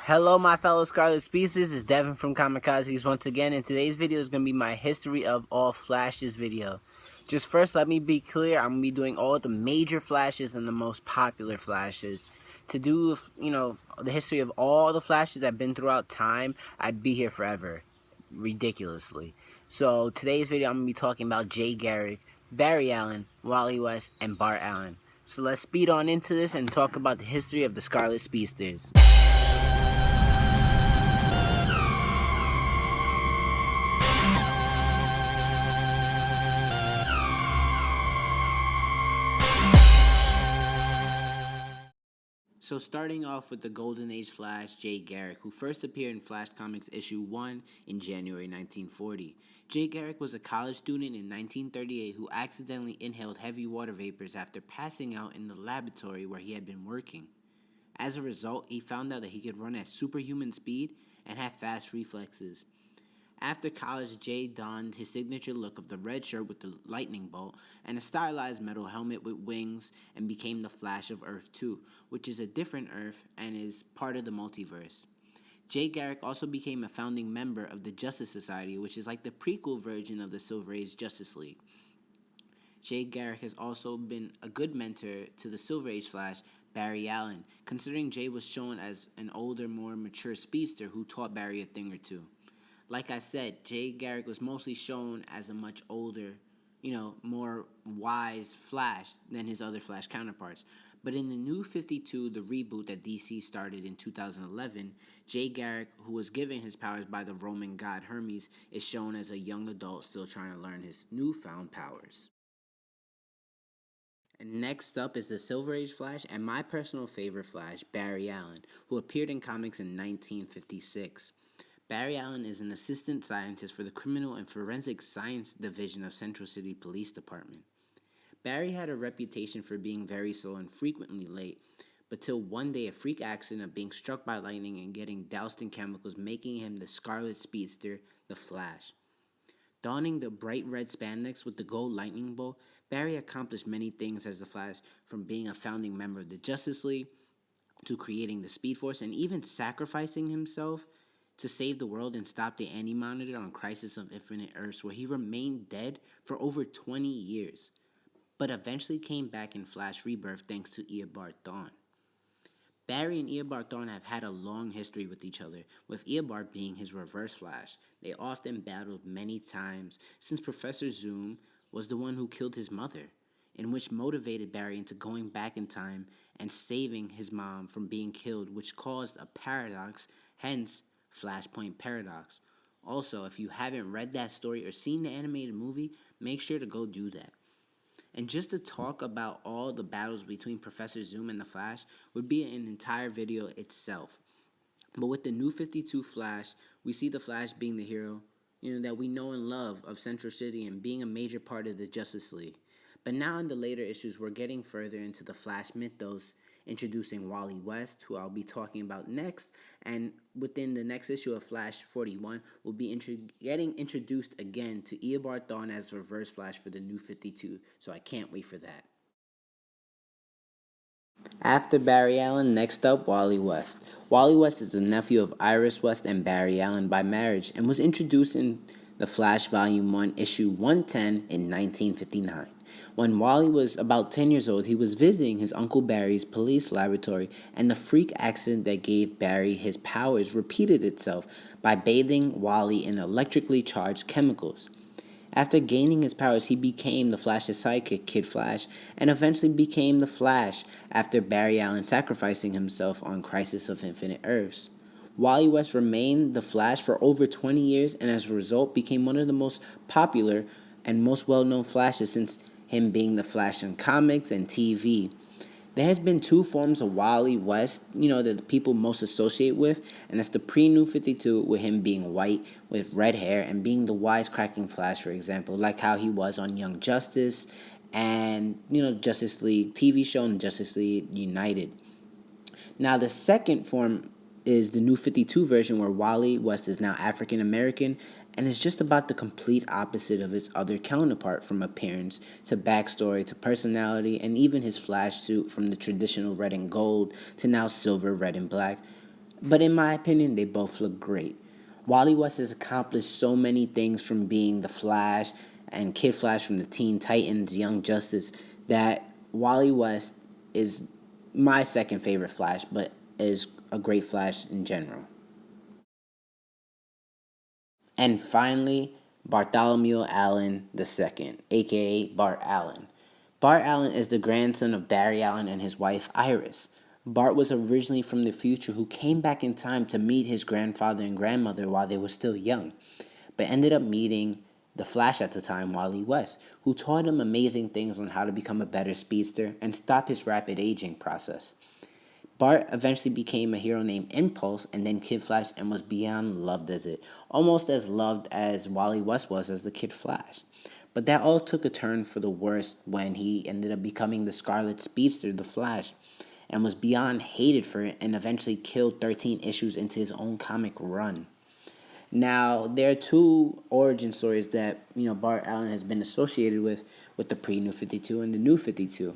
Hello my fellow Scarlet Species, it's Devin from Comikazees once again, and today's video is going to be my history of all flashes video. Just first, let me be clear, I'm going to be doing all the major flashes and the most popular flashes. To do, the history of all the flashes that have been throughout time, I'd be here forever. Ridiculously. So today's video I'm going to be talking about Garrick, Barry Allen, Wally West, and Bart Allen. So let's speed on into this and talk about the history of the Scarlet Speedsters. So starting off with the Golden Age Flash, Garrick, who first appeared in Flash Comics issue 1 in January 1940. Garrick was a college student in 1938 who accidentally inhaled heavy water vapors after passing out in the laboratory where he had been working. As a result, he found out that he could run at superhuman speed and have fast reflexes. After college, Jay donned his signature look of the red shirt with the lightning bolt and a stylized metal helmet with wings and became the Flash of Earth 2, which is a different Earth and is part of the multiverse. Garrick also became a founding member of the Justice Society, which is like the prequel version of the Silver Age Justice League. Garrick has also been a good mentor to the Silver Age Flash, Barry Allen, considering Jay was shown as an older, more mature speedster who taught Barry a thing or two. Like I said, Garrick was mostly shown as a much older, more wise Flash than his other Flash counterparts. But in the New 52, the reboot that DC started in 2011, Garrick, who was given his powers by the Roman god Hermes, is shown as a young adult still trying to learn his newfound powers. And next up is the Silver Age Flash and my personal favorite Flash, Barry Allen, who appeared in comics in 1956. Barry Allen is an assistant scientist for the Criminal and Forensic Science Division of Central City Police Department. Barry had a reputation for being very slow and frequently late, but till one day a freak accident of being struck by lightning and getting doused in chemicals, making him the Scarlet Speedster, the Flash. Donning the bright red spandex with the gold lightning bolt, Barry accomplished many things as the Flash, from being a founding member of the Justice League to creating the Speed Force and even sacrificing himself to save the world and stop the Anti-Monitor on Crisis of Infinite Earths, where he remained dead for over 20 years, but eventually came back in Flash Rebirth thanks to Eobard Thawne. Barry and Eobard Thawne have had a long history with each other, with Eobard being his Reverse Flash. They often battled many times, since Professor Zoom was the one who killed his mother, and which motivated Barry into going back in time and saving his mom from being killed, which caused a paradox, hence Flashpoint Paradox. Also, if you haven't read that story or seen the animated movie, make sure to go do that. And just to talk about all the battles between Professor Zoom and the Flash would be an entire video itself. But with the New 52 Flash, we see the Flash being the hero, that we know and love of Central City and being a major part of the Justice League. But now in the later issues, we're getting further into the Flash mythos, introducing Wally West, who I'll be talking about next, and within the next issue of Flash 41, we'll be getting introduced again to Eobard Thawne as Reverse Flash for the New 52, so I can't wait for that. After Barry Allen, next up, Wally West. Wally West is the nephew of Iris West and Barry Allen by marriage and was introduced in the Flash Volume 1, Issue 110 in 1959. When Wally was about 10 years old, he was visiting his Uncle Barry's police laboratory, and the freak accident that gave Barry his powers repeated itself by bathing Wally in electrically charged chemicals. After gaining his powers, he became the Flash's sidekick, Kid Flash, and eventually became the Flash after Barry Allen sacrificing himself on Crisis of Infinite Earths. Wally West remained the Flash for over 20 years and as a result became one of the most popular and most well-known Flashes, since him being the Flash in comics and TV. There has been two forms of Wally West, that the people most associate with, and that's the pre-New 52 with him being white with red hair and being the wisecracking Flash, for example, like how he was on Young Justice and, Justice League TV show and Justice League United. Now, the second form is the New 52 version, where Wally West is now African American and is just about the complete opposite of his other counterpart, from appearance to backstory to personality, and even his Flash suit from the traditional red and gold to now silver, red, and black. But in my opinion, they both look great. Wally West has accomplished so many things from being the Flash and Kid Flash from the Teen Titans, Young Justice, that Wally West is my second favorite Flash, but is a great Flash in general. And finally, Bartholomew Allen II, aka Bart Allen. Bart Allen is the grandson of Barry Allen and his wife Iris. Bart was originally from the future who came back in time to meet his grandfather and grandmother while they were still young, but ended up meeting the Flash at the time, Wally West, who taught him amazing things on how to become a better speedster and stop his rapid aging process. Bart eventually became a hero named Impulse and then Kid Flash and was beyond loved as it, almost as loved as Wally West was as the Kid Flash. But that all took a turn for the worst when he ended up becoming the Scarlet Speedster, the Flash, and was beyond hated for it and eventually killed 13 issues into his own comic run. Now, there are two origin stories that, Bart Allen has been associated with the pre-New 52 and the New 52.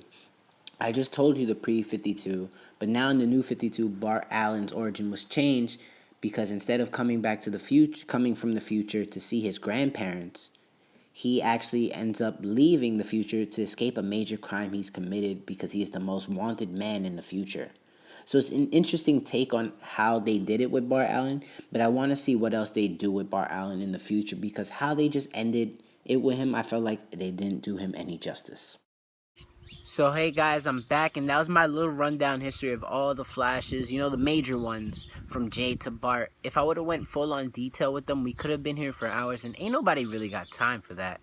I just told you the pre-52, but now in the New 52, Bart Allen's origin was changed because instead of coming from the future to see his grandparents, he actually ends up leaving the future to escape a major crime he's committed because he is the most wanted man in the future. So it's an interesting take on how they did it with Bart Allen, but I want to see what else they do with Bart Allen in the future because how they just ended it with him, I felt like they didn't do him any justice. So hey guys, I'm back, and that was my little rundown history of all the Flashes, the major ones, from Jay to Bart. If I would have went full on detail with them, we could have been here for hours, and ain't nobody really got time for that.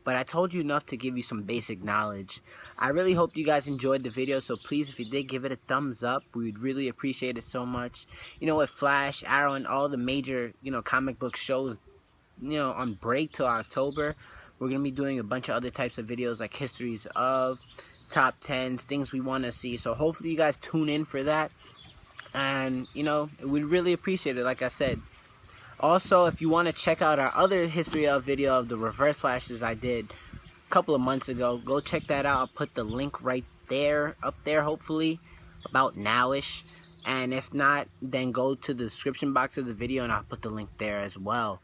But I told you enough to give you some basic knowledge. I really hope you guys enjoyed the video, so please, if you did, give it a thumbs up. We would really appreciate it so much. With Flash, Arrow, and all the major, comic book shows, on break till October, we're going to be doing a bunch of other types of videos like histories of, top 10s, things we want to see. So hopefully you guys tune in for that. And, we'd really appreciate it, like I said. Also, if you want to check out our other history of video of the reverse flashes I did a couple of months ago, go check that out. I'll put the link right there, up there, hopefully, about nowish. And if not, then go to the description box of the video and I'll put the link there as well.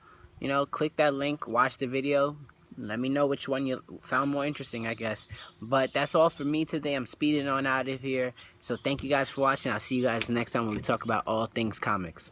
Click that link, watch the video. Let me know which one you found more interesting, I guess. But that's all for me today. I'm speeding on out of here. So thank you guys for watching. I'll see you guys next time when we talk about all things comics.